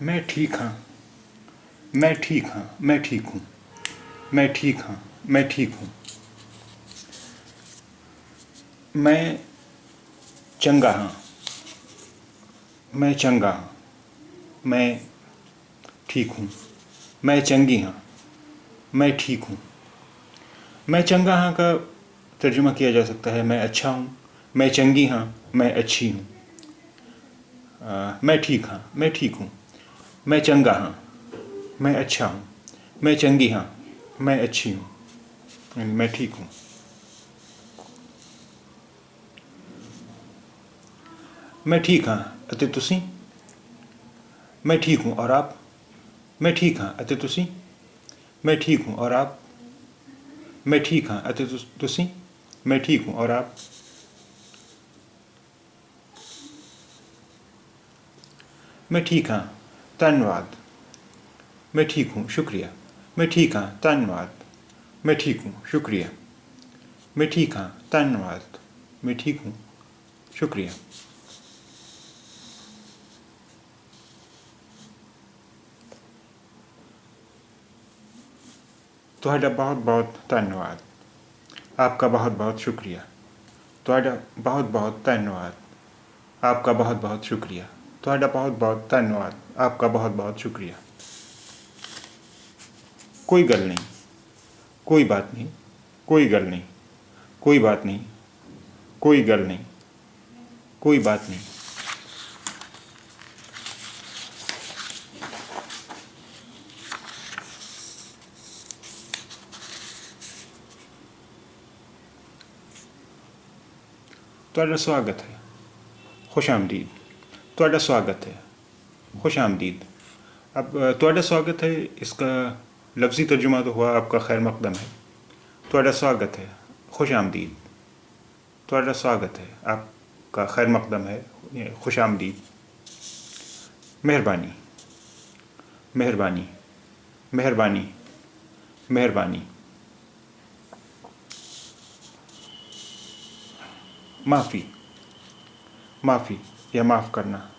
मैं ठीक हाँ, मैं ठीक हाँ, मैं ठीक हूँ, मैं ठीक हाँ, मैं ठीक हूँ। मैं चंगा हाँ, मैं चंगा हाँ, मैं ठीक हूँ। मैं चंगी हाँ, मैं ठीक हूँ। मैं चंगा हाँ का तर्जुमा किया जा सकता है मैं अच्छा हूँ, मैं चंगी हाँ, मैं अच्छी हूँ। मैं ठीक हाँ, मैं ठीक हूँ। मैं चंगा हाँ, मैं अच्छा हूँ, मैं चंगी हाँ, मैं अच्छी हूँ, मैं ठीक हूँ। मैं ठीक हाँ अते तुसी। मैं ठीक हूँ और आप। मैं ठीक हाँ अते तुसी। मैं ठीक हूँ और आप। मैं ठीक हाँ अते तुसी। मैं ठीक हूँ और आप। मैं ठीक हाँ धन्यवाद। मैं ठीक हूँ शुक्रिया। मैं ठीक हाँ धन्यवाद। मैं ठीक हूँ शुक्रिया। मैं ठीक हाँ धन्यवाद। मैं ठीक हूँ शुक्रिया। तुहाडा बहुत बहुत धन्यवाद। आपका बहुत बहुत शुक्रिया। तुहाडा बहुत बहुत धन्यवाद। आपका बहुत बहुत शुक्रिया। तुहाडा बहुत बहुत धन्यवाद। आपका बहुत बहुत शुक्रिया। कोई गल नहीं, कोई बात नहीं, कोई गल नहीं, कोई बात नहीं, कोई गल नहीं, कोई बात नहीं। तुहाडा स्वागत है। खुश आमदीद। तुहाडा स्वागत है। खुश आमदीद। अब तुहाडा स्वागत है इसका लफ्ज़ी तर्जुमा तो हुआ आपका खैर मकदम है। तुहाडा स्वागत है, खुश आमदीद। तुहाडा स्वागत है, आपका खैर मकदम है, खुश आमदीद। मेहरबानी, मेहरबानी, मेहरबानी, मेहरबानी। माफ़ी, माफ़ी या माफ़ करना।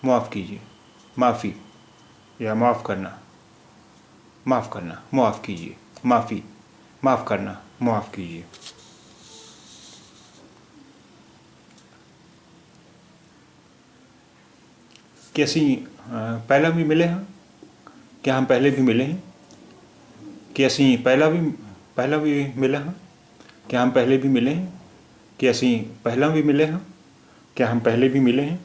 माफ़ कीजिए। माफ़ी या माफ़ करना। माफ़ करना, माफ़ कीजिए। माफ़ी, माफ़ करना, माफ़ कीजिए। कैसी पहला भी मिले हैं? क्या हम पहले भी मिले हैं? कैसी पहला भी मिले हैं? क्या हम पहले भी मिले हैं? कैसी पहला भी मिले हैं? क्या हम पहले भी मिले हैं?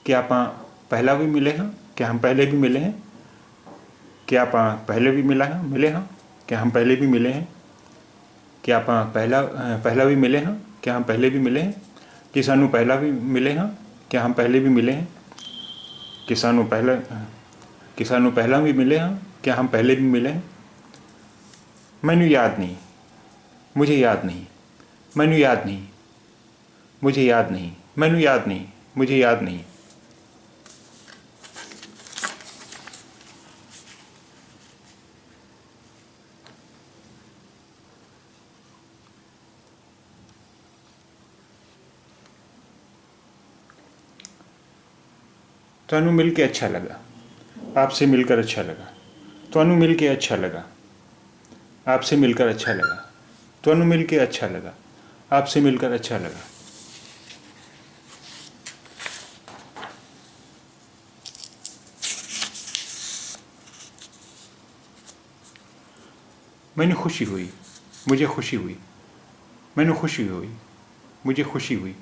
क्या आप पहला भी मिले हैं? क्या हम पहले भी मिले हैं? क्या आप पहले भी मिले हैं? क्या हम पहले भी मिले हैं? क्या आप पहला भी मिले हैं? क्या हम पहले भी मिले हैं? कि सानू पहला भी मिले हैं? क्या हम पहले भी मिले हैं? कि सानू पहला भी मिले हैं? क्या हम पहले भी मिले हैं? मैनू याद नहीं, मुझे याद नहीं। मैनू याद नहीं, मुझे याद नहीं। मैनू याद नहीं, मुझे याद नहीं। तुहानू मिल के अच्छा लगा। आपसे मिलकर अच्छा लगा। तुहानू मिल के अच्छा लगा। आपसे मिलकर अच्छा लगा। तुहानू मिल के अच्छा लगा। आपसे मिलकर अच्छा लगा। मैंने खुशी हुई, मुझे खुशी हुई। मैंने खुशी हुई, मुझे खुशी हुई।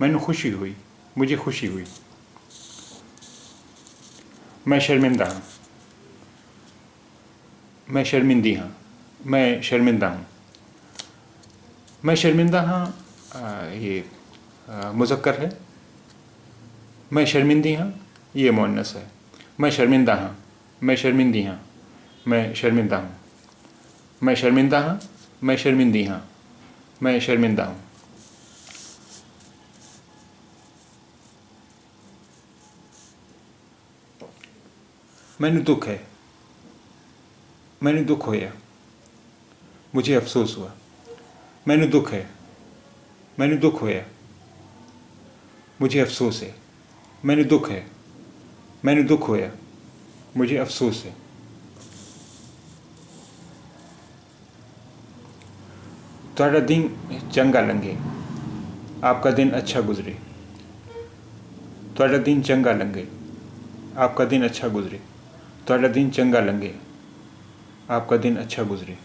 मैंने खुशी हुई, मुझे खुशी हुई। मैं शर्मिंदा हूँ। मैं शर्मिंदी हाँ। मैं शर्मिंदा हूँ। मैं शर्मिंदा हाँ ये मुज़क्कर है। मैं शर्मिंदी हाँ ये मुअन्नस है। मैं शर्मिंदा हाँ। मैं शर्मिंदी हाँ। मैं शर्मिंदा हूँ। मैं शर्मिंदा हाँ। मैं शर्मिंदी हाँ। मैं शर्मिंदा हूँ। मैनू दुख है। मैनू दुख होया। मुझे अफसोस हुआ। मैनू दुख है, मैनू दुख होया। मुझे अफसोस है, मैनू दुख है, मैनू दुख होया। मुझे अफसोस है। तुहाडा दिन चंगा लंघे, आपका दिन अच्छा गुजरे। तुहाडा दिन चंगा लंघे, आपका दिन अच्छा गुजरे। तुहाडा दिन चंगा लंघे, आपका दिन अच्छा गुजरे।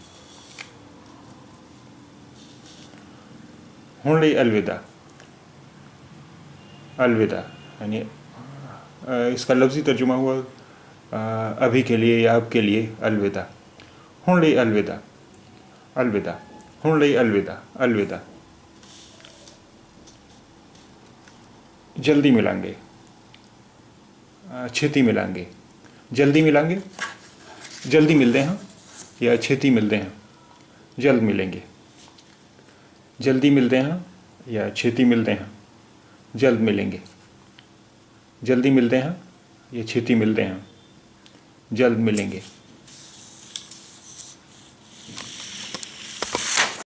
हुण लई अलविदा। अलविदा यानी इसका लफ्ज़ी तर्जुमा हुआ अभी के लिए या अब के लिए अलविदा। हुण लई अलविदा, अलविदा। हुण लई अलविदा, अलविदा। जल्दी मिलांगे, छेती मिलांगे। जल्दी मिलांगे, जल्दी मिलते हैं या छेती मिलते हैं। जल्द मिलेंगे, जल्दी मिलते हैं या छेती मिलते हैं। जल्द मिलेंगे, जल्दी मिलते हैं या छेती मिलते हैं। जल्द मिलेंगे।